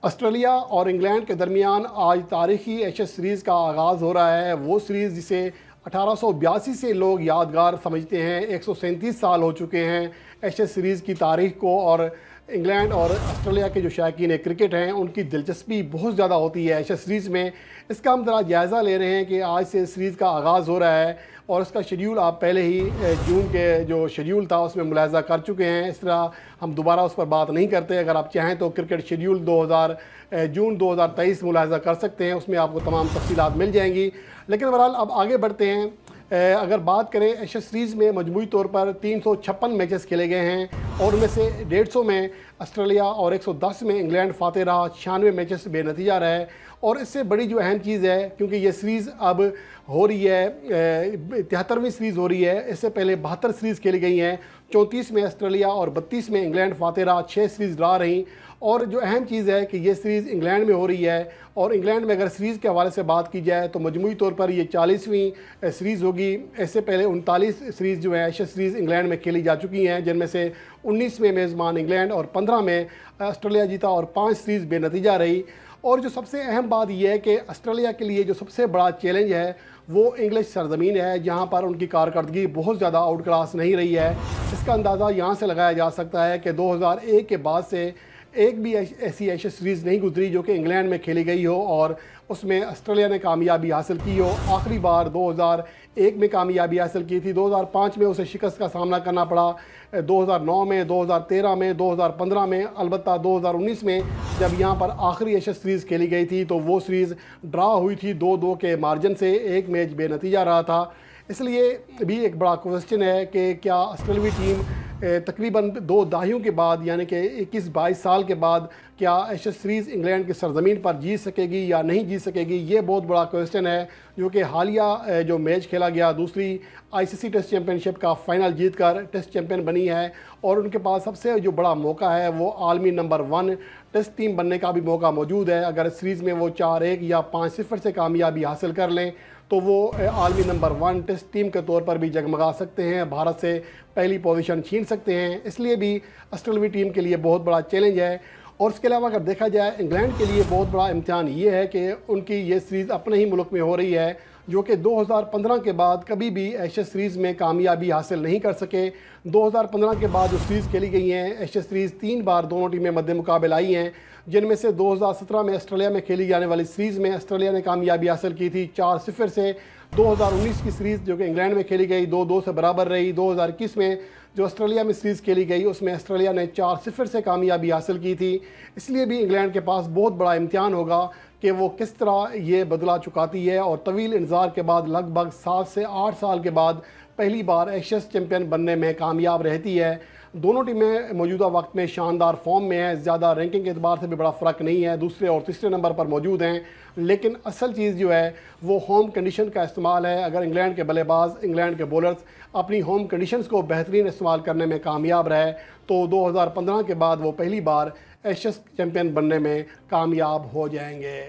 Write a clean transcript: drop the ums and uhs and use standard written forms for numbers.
Australia اور England کے درمیان آج تاریخی ایشز سیریز کا آغاز ہو رہا ہے۔ وہ سیریز جسے 1882 سے لوگ یادگار سمجھتے ہیں۔ 137 سال ہو چکے ہیں ایشز سیریز کی تاریخ کو، اور انگلینڈ اور آسٹریلیا کے جو شائقین کرکٹ ہیں ان کی دلچسپی بہت زیادہ ہوتی ہے ایشز سیریز میں۔ اس کا ہم ذرا جائزہ لے رہے ہیں کہ آج سے سیریز کا آغاز ہو رہا ہے، اور اس کا شیڈیول آپ پہلے ہی جون کے جو شیڈیول تھا اس میں ملاحظہ کر چکے ہیں۔ اس طرح ہم دوبارہ اس پر بات نہیں کرتے۔ اگر آپ چاہیں تو کرکٹ شیڈیول جون 2023 ملاحظہ کر سکتے ہیں، اس میں آپ کو تمام تفصیلات مل جائیں گی۔ لیکن بہرحال اب آگے بڑھتے ہیں۔ اگر بات کریں ایشز سیریز میں مجموعی طور پر 356 میچز کھیلے گئے ہیں، اور ان میں سے 150 میں آسٹریلیا اور 110 میں انگلینڈ فاتح رہا۔ 96 میچز بے نتیجہ رہے، اور اس سے بڑی جو اہم چیز ہے، کیونکہ یہ سیریز اب ہو رہی ہے 73ویں سیریز ہو رہی ہے، اس سے پہلے 72 سیریز کھیلی گئی ہیں۔ 34 میں آسٹریلیا اور 32 میں انگلینڈ فاتح رہا، 6 سیریز ڈرا رہیں۔ اور جو اہم چیز ہے کہ یہ سیریز انگلینڈ میں ہو رہی ہے، اور انگلینڈ میں اگر سیریز کے حوالے سے بات کی جائے تو مجموعی طور پر یہ 40ویں سیریز ہوگی۔ اس سے پہلے 39 سیریز جو ہے ایشز سیریز انگلینڈ میں کھیلی جا چکی ہیں، جن میں سے 19 میں میزبان انگلینڈ اور 15 میں آسٹریلیا جیتا، اور 5 سیریز بے نتیجہ رہی۔ اور جو سب سے اہم بات یہ ہے کہ آسٹریلیا کے لیے جو سب سے بڑا چیلنج ہے وہ انگلش سرزمین ہے، جہاں پر ان کی کارکردگی بہت زیادہ آؤٹ کلاس نہیں رہی ہے۔ اس کا اندازہ یہاں سے لگایا جا سکتا ہے کہ 2001 کے بعد سے ایک بھی ایسی ایشز سیریز نہیں گزری جو کہ انگلینڈ میں کھیلی گئی ہو اور اس میں آسٹریلیا نے کامیابی حاصل کی ہو۔ آخری بار 2001 میں کامیابی حاصل کی تھی، 2005 میں اسے شکست کا سامنا کرنا پڑا، 2009 میں، 2013 میں، 2015 میں، البتہ 2019 میں جب یہاں پر آخری ایشز سیریز کھیلی گئی تھی تو وہ سیریز ڈرا ہوئی تھی 2-2 کے مارجن سے، ایک میچ بے نتیجہ رہا تھا۔ اس لیے بھی ایک بڑا کوسچن ہے کہ کیا آسٹریلوی ٹیم تقریباً 2 دہائیوں کے بعد، یعنی کہ 21-22 سال کے بعد، کیا ایشز سیریز انگلینڈ کی سرزمین پر جیت سکے گی یا نہیں جیت سکے گی؟ یہ بہت بڑا کوسچن ہے، جو کہ حالیہ جو میچ کھیلا گیا دوسری ICC ٹیسٹ چیمپئن شپ کا فائنل جیت کر ٹیسٹ چیمپئن بنی ہے، اور ان کے پاس سب سے جو بڑا موقع ہے وہ عالمی نمبر 1 ٹیسٹ ٹیم بننے کا بھی موقع موجود ہے۔ اگر سیریز میں وہ 4-1 یا 5-0 سے کامیابی حاصل کر لیں تو وہ عالمی نمبر 1 ٹیسٹ ٹیم کے طور پر بھی جگمگا سکتے ہیں، بھارت سے پہلی پوزیشن چھین سکتے ہیں۔ اس لیے بھی آسٹریلوی ٹیم کے لیے بہت بڑا چیلنج ہے۔ اور اس کے علاوہ اگر دیکھا جائے انگلینڈ کے لیے بہت بڑا امتحان یہ ہے کہ ان کی یہ سیریز اپنے ہی ملک میں ہو رہی ہے، جو کہ 2015 کے بعد کبھی بھی ایشز سیریز میں کامیابی حاصل نہیں کر سکے۔ 2015 کے بعد جو سیریز کھیلی گئی ہیں ایشز سیریز 3 بار دونوں ٹیمیں مد مقابل آئی ہیں، جن میں سے 2017 میں آسٹریلیا میں کھیلی جانے والی سیریز میں آسٹریلیا نے کامیابی حاصل کی تھی 4-0 سے۔ 2019 کی سیریز جو کہ انگلینڈ میں کھیلی گئی 2-2 سے برابر رہی۔ 2021 میں جو آسٹریلیا میں سیریز کھیلی گئی اس میں آسٹریلیا نے 4-0 سے کامیابی حاصل کی تھی۔ اس لیے بھی انگلینڈ کے پاس بہت بڑا امتحان ہوگا کہ وہ کس طرح یہ بدلہ چکاتی ہے، اور طویل انتظار کے بعد لگ بھگ 7 سے 8 سال کے بعد پہلی بار ایشز چیمپئن بننے میں کامیاب رہتی ہے۔ دونوں ٹیمیں موجودہ وقت میں شاندار فارم میں ہیں، زیادہ رینکنگ کے اعتبار سے بھی بڑا فرق نہیں ہے، دوسرے اور تیسرے نمبر پر موجود ہیں، لیکن اصل چیز جو ہے وہ ہوم کنڈیشن کا استعمال ہے۔ اگر انگلینڈ کے بلے باز، انگلینڈ کے بولرز اپنی ہوم کنڈیشنز کو بہترین استعمال کرنے میں کامیاب رہے تو 2015 کے بعد وہ پہلی بار ایشز چیمپئن بننے میں کامیاب ہو جائیں گے۔